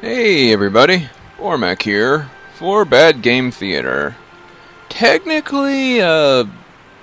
Hey everybody, Ormac here for Bad Game Theater. Technically,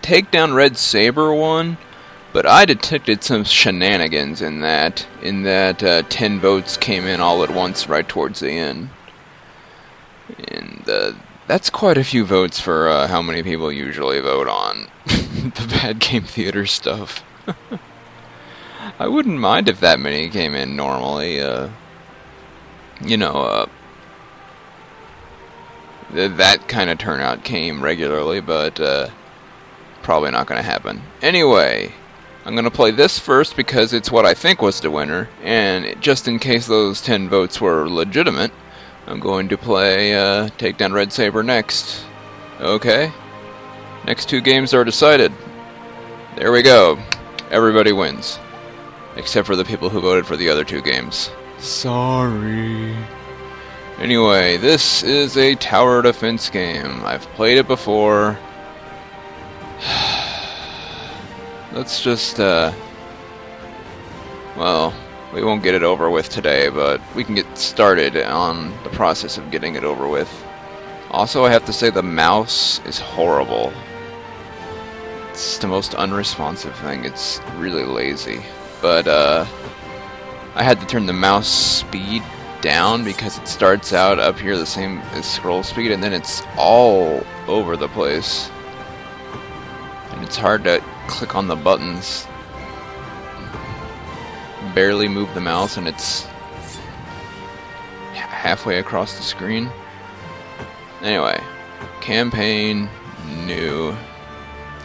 Takedown Red Saber one, but I detected some shenanigans in that 10 votes came in all at once right towards the end. And that's quite a few votes for how many people usually vote on the Bad Game Theater stuff. I wouldn't mind if that many came in normally. That kind of turnout came regularly, but probably not going to happen. Anyway, I'm going to play this first because it's what I think was the winner, and just in case those 10 votes were legitimate, I'm going to play Takedown Red Saber next. Okay? Next two games are decided. There we go. Everybody wins. Except for the people who voted for the other two games. Sorry. Anyway, this is a tower defense game. I've played it before. Let's just, well, we won't get it over with today, but we can get started on the process of getting it over with. Also, I have to say the mouse is horrible. It's the most unresponsive thing. It's really lazy. But, I had to turn the mouse speed down because it starts out up here the same as scroll speed, and then it's all over the place. And it's hard to click on the buttons. Barely move the mouse and it's halfway across the screen. Anyway, campaign, new.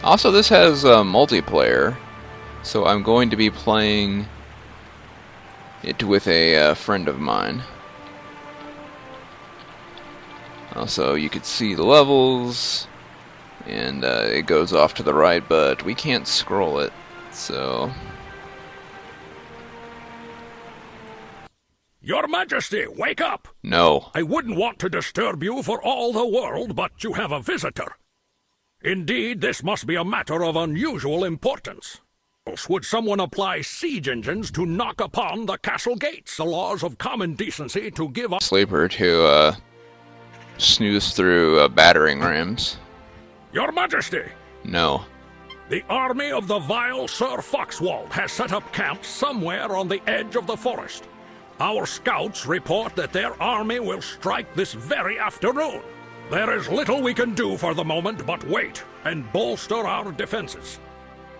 Also, this has multiplayer, so I'm going to be playing it with a friend of mine. Also, you could see the levels, and it goes off to the right, but we can't scroll it, so... Your Majesty, wake up! No. I wouldn't want to disturb you for all the world, but you have a visitor. Indeed, this must be a matter of unusual importance. Would someone apply siege engines to knock upon the castle gates, the laws of common decency to give up... Sleeper to, snooze through, battering rams. Your Majesty! No. The army of the vile Sir Foxwald has set up camp somewhere on the edge of the forest. Our scouts report that their army will strike this very afternoon. There is little we can do for the moment but wait and bolster our defenses.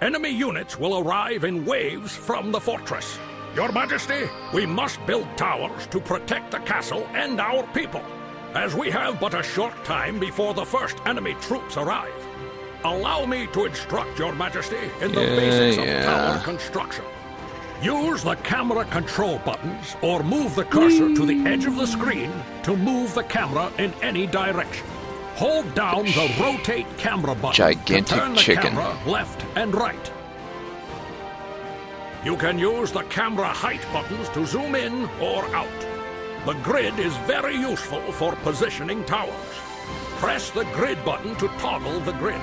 Enemy units will arrive in waves from the fortress. Your Majesty, we must build towers to protect the castle and our people, as we have but a short time before the first enemy troops arrive. Allow me to instruct Your Majesty in the basics of tower construction. Use the camera control buttons or move the cursor to the edge of the screen to move the camera in any direction. Hold down the rotate camera button Gigantic to turn the chicken. camera left and right. You can use the camera height buttons to zoom in or out. The grid is very useful for positioning towers. Press the grid button to toggle the grid.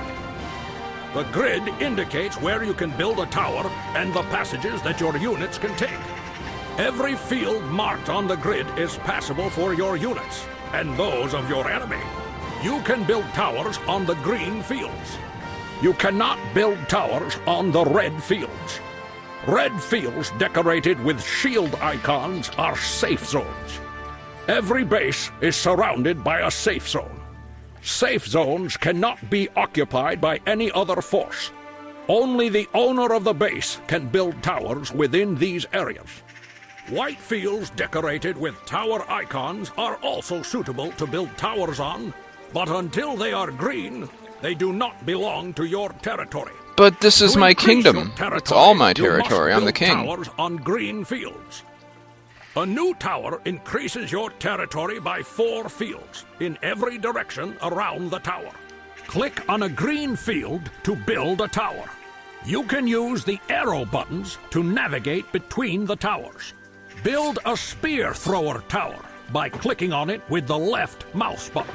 The grid indicates where you can build a tower and the passages that your units can take. Every field marked on the grid is passable for your units and those of your enemy. You can build towers on the green fields. You cannot build towers on the red fields. Red fields decorated with shield icons are safe zones. Every base is surrounded by a safe zone. Safe zones cannot be occupied by any other force. Only the owner of the base can build towers within these areas. White fields decorated with tower icons are also suitable to build towers on, but until they are green, they do not belong to your territory. But this is my kingdom. It's all my territory. I'm the king. Towers on green fields. A new tower increases your territory by 4 fields in every direction around the tower. Click on a green field to build a tower. You can use the arrow buttons to navigate between the towers. Build a spear thrower tower by clicking on it with the left mouse button.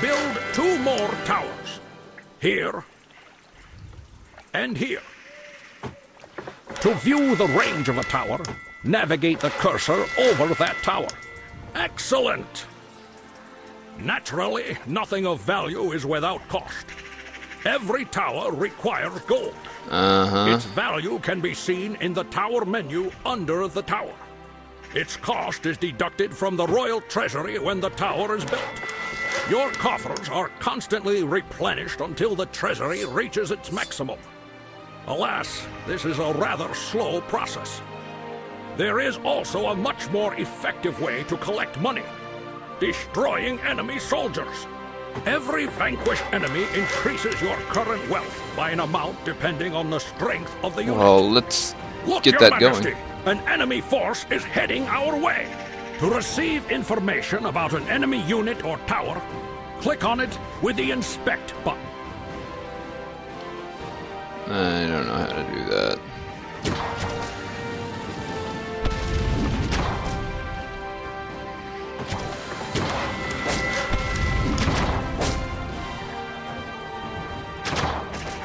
Build 2 more towers. Here and here. To view the range of a tower, navigate the cursor over that tower. Excellent! Naturally, nothing of value is without cost. Every tower requires gold. Its value can be seen in the tower menu under the tower. Its cost is deducted from the royal treasury when the tower is built. Your coffers are constantly replenished until the treasury reaches its maximum. Alas, this is a rather slow process. There is also a much more effective way to collect money: destroying enemy soldiers. Every vanquished enemy increases your current wealth by an amount depending on the strength of the unit. Well, let's Look, get Your that Majesty, going. an enemy force is heading our way. To receive information about an enemy unit or tower, click on it with the Inspect button. I don't know how to do that.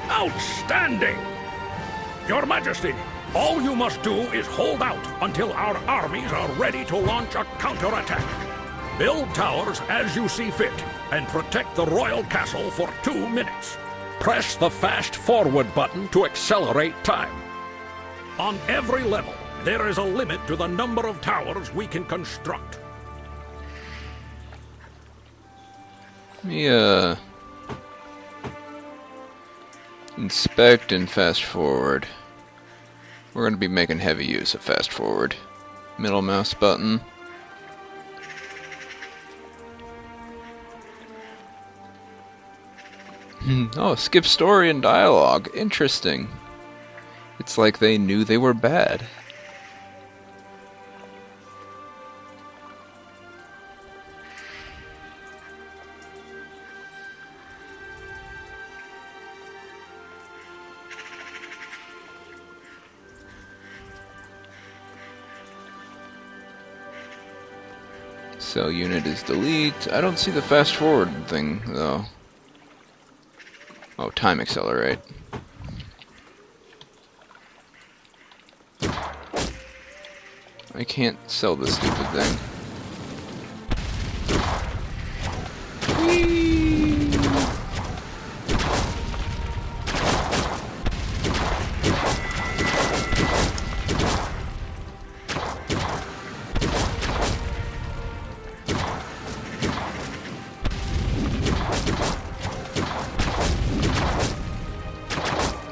Outstanding! Your Majesty, all you must do is hold out until our armies are ready to launch a counterattack. Build towers as you see fit, and protect the royal castle for 2 minutes. Press the fast forward button to accelerate time. On every level, there is a limit to the number of towers we can construct. Let me, inspect and fast forward. We're going to be making heavy use of fast forward. Middle mouse button. Oh, skip story and dialogue. Interesting. It's like they knew they were bad. Cell unit is delete. I don't see the fast forward thing though. Oh, time accelerate. I can't sell this stupid thing. Whee!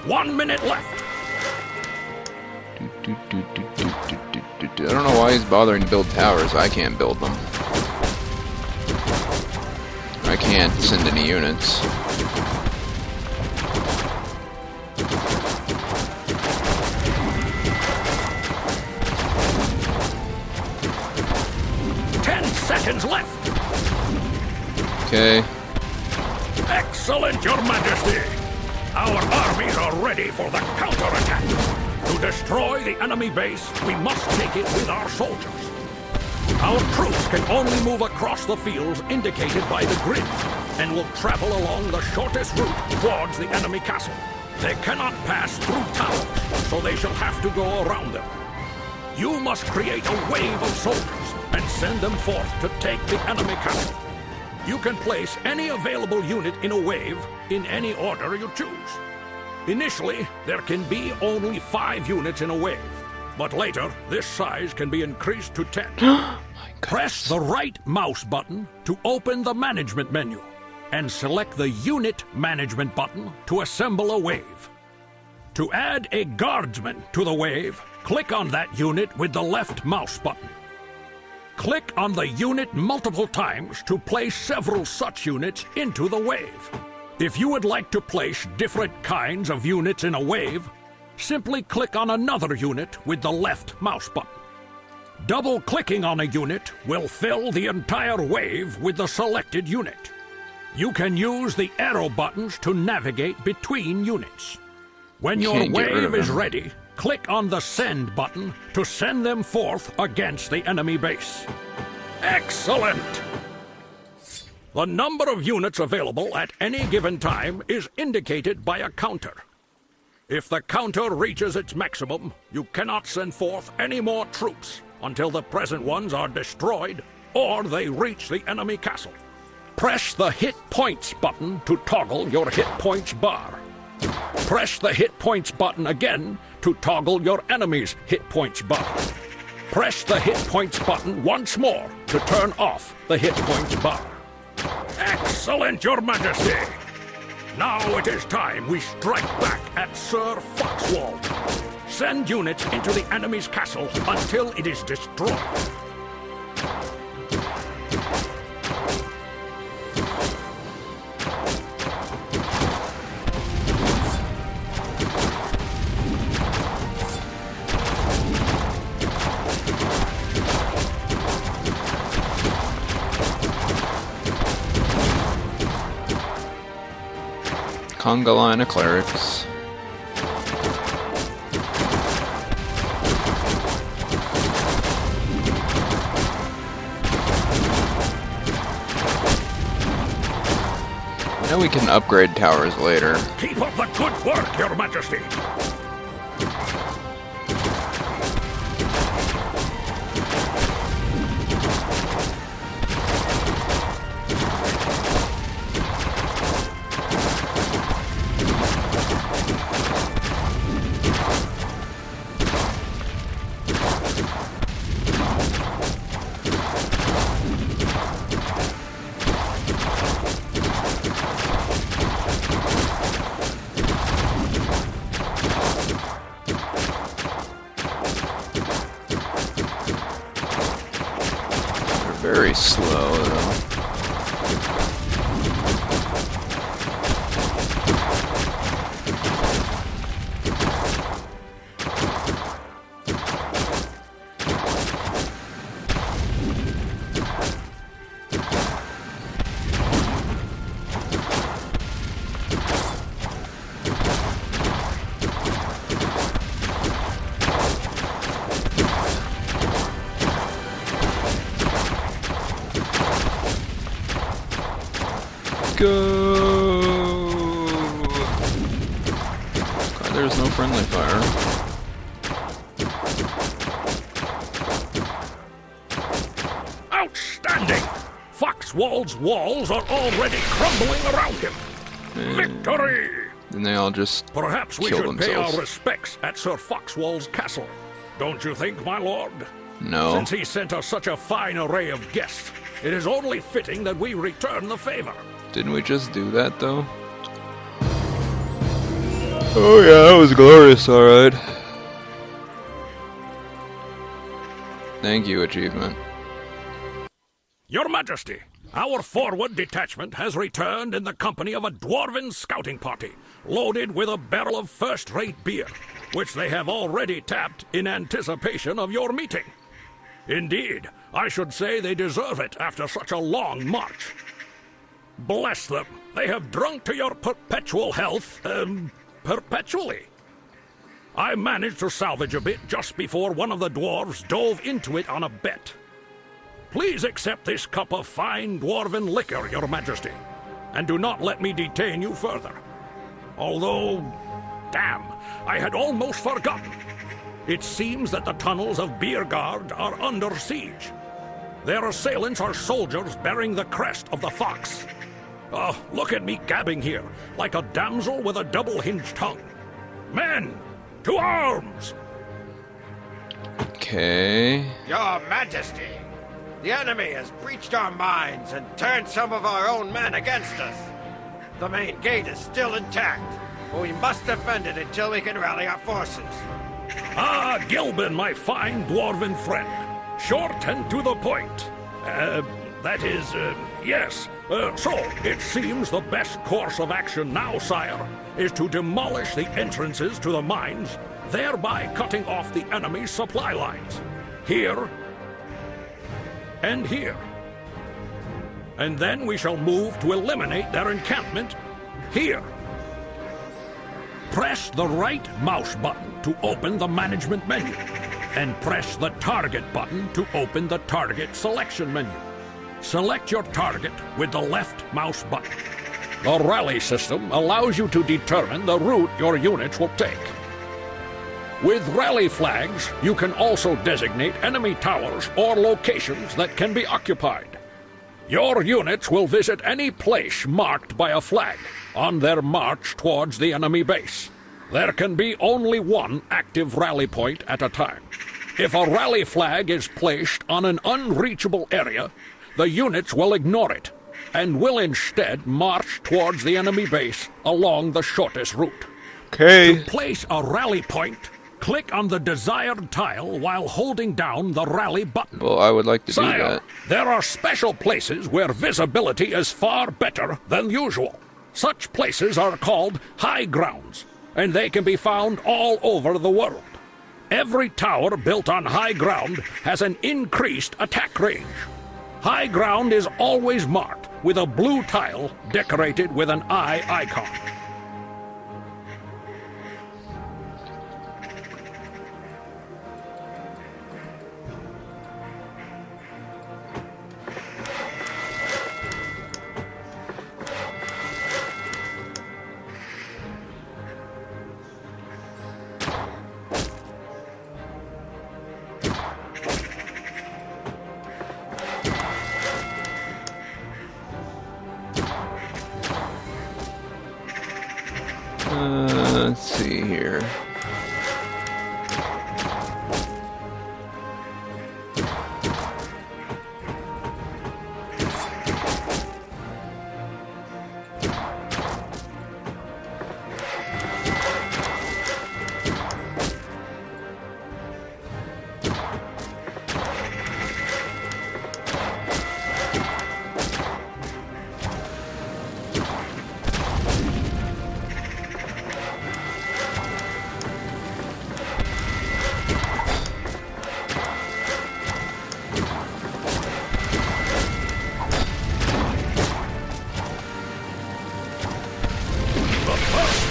One minute left. I don't know why he's bothering to build towers. I can't build them. I can't send any units. Seconds left. Okay. Excellent, Your Majesty. Our armies are ready for the counterattack. To destroy the enemy base, we must take it with our soldiers. Our troops can only move across the fields indicated by the grid, and will travel along the shortest route towards the enemy castle. They cannot pass through towers, so they shall have to go around them. You must create a wave of soldiers and send them forth to take the enemy castle. You can place any available unit in a wave in any order you choose. Initially, there can be only 5 units in a wave, but later this size can be increased to 10. Press the right mouse button to open the management menu, and select the Unit Management button to assemble a wave. To add a guardsman to the wave, click on that unit with the left mouse button. Click on the unit multiple times to place several such units into the wave. If you would like to place different kinds of units in a wave, simply click on another unit with the left mouse button. Double-clicking on a unit will fill the entire wave with the selected unit. You can use the arrow buttons to navigate between units. When your wave is ready, click on the Send button to send them forth against the enemy base. Excellent! The number of units available at any given time is indicated by a counter. If the counter reaches its maximum, you cannot send forth any more troops until the present ones are destroyed or they reach the enemy castle. Press the Hit Points button to toggle your Hit Points bar. Press the Hit Points button again to toggle your enemy's Hit Points bar. Press the Hit Points button once more to turn off the Hit Points bar. Excellent, Your Majesty! Now it is time we strike back at Sir Foxwald. Send units into the enemy's castle until it is destroyed. Conga line of clerics. Now we can upgrade towers later. Keep up the good work, Your Majesty! Very slow, though. Go! God, there's no friendly fire. Outstanding! Foxwald's walls are already crumbling around him. Victory! Then they all just Perhaps we kill should pay themselves. our respects at Sir Foxwald's castle. Don't you think, my lord? No. Since he sent us such a fine array of guests, it is only fitting that we return the favor. Didn't we just do that, though? Oh yeah, that was glorious, alright. Thank you, achievement. Your Majesty, our forward detachment has returned in the company of a dwarven scouting party, loaded with a barrel of first-rate beer, which they have already tapped in anticipation of your meeting. Indeed, I should say they deserve it after such a long march. Bless them, they have drunk to your perpetual health, perpetually. I managed to salvage a bit just before one of the dwarves dove into it on a bet. Please accept this cup of fine dwarven liquor, Your Majesty, and do not let me detain you further. Although, damn, I had almost forgotten. It seems that the tunnels of Beergard are under siege. Their assailants are soldiers bearing the crest of the fox. Oh, look at me gabbing here, like a damsel with a double-hinged tongue. Men, to arms! Okay. Your Majesty, the enemy has breached our mines and turned some of our own men against us. The main gate is still intact, but we must defend it until we can rally our forces. Ah, Gilbin, my fine dwarven friend. Short and to the point. Yes. So, it seems the best course of action now, sire, is to demolish the entrances to the mines, thereby cutting off the enemy's supply lines. Here and here. And then we shall move to eliminate their encampment here. Press the right mouse button to open the management menu, and press the target button to open the target selection menu. Select your target with the left mouse button. The rally system allows you to determine the route your units will take. With rally flags, you can also designate enemy towers or locations that can be occupied. Your units will visit any place marked by a flag on their march towards the enemy base. There can be only one active rally point at a time. If a rally flag is placed on an unreachable area, the units will ignore it and will instead march towards the enemy base along the shortest route. Okay. To place a rally point, click on the desired tile while holding down the rally button. Well, I would like to do Sire, that. there are special places where visibility is far better than usual. Such places are called high grounds, and they can be found all over the world. Every tower built on high ground has an increased attack range. High ground is always marked with a blue tile decorated with an eye icon. Let's see here.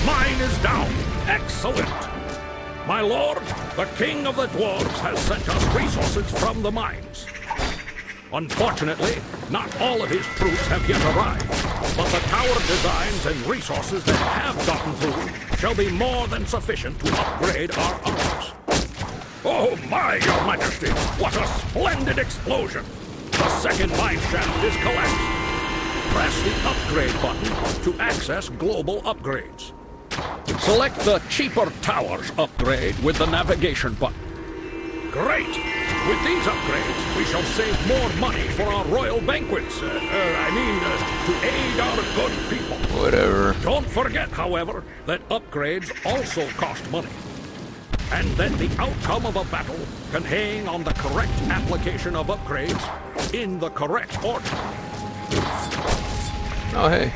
Mine is down. Excellent. My lord, the king of the dwarves has sent us resources from the mines. Unfortunately, not all of his troops have yet arrived, but the tower designs and resources that have gotten through shall be more than sufficient to upgrade our armors. Oh my, your majesty, what a splendid explosion! The second mine shaft is collapsed. Press the upgrade button to access global upgrades. Select the cheaper towers upgrade with the navigation button. Great! With these upgrades, we shall save more money for our royal banquets. To aid our good people. Whatever. Don't forget, however, that upgrades also cost money. And that the outcome of a battle can hang on the correct application of upgrades in the correct order. Oh, hey.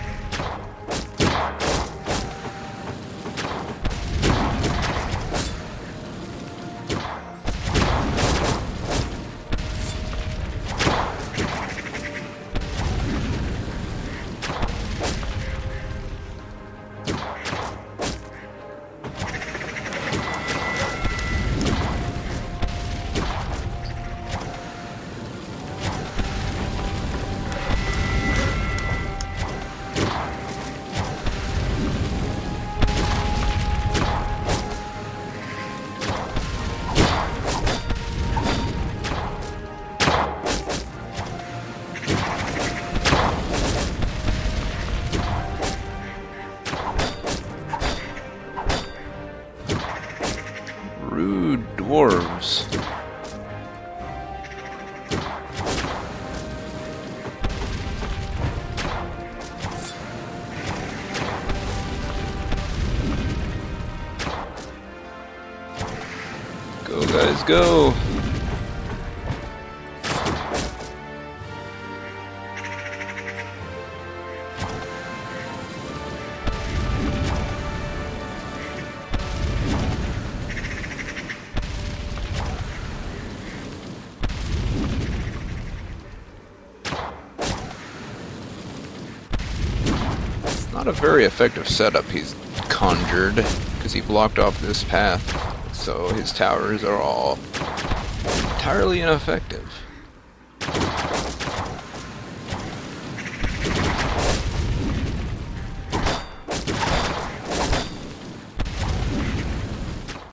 Rude dwarves. Go, guys, go. Not a very effective setup he's conjured, because he blocked off this path, so his towers are all entirely ineffective.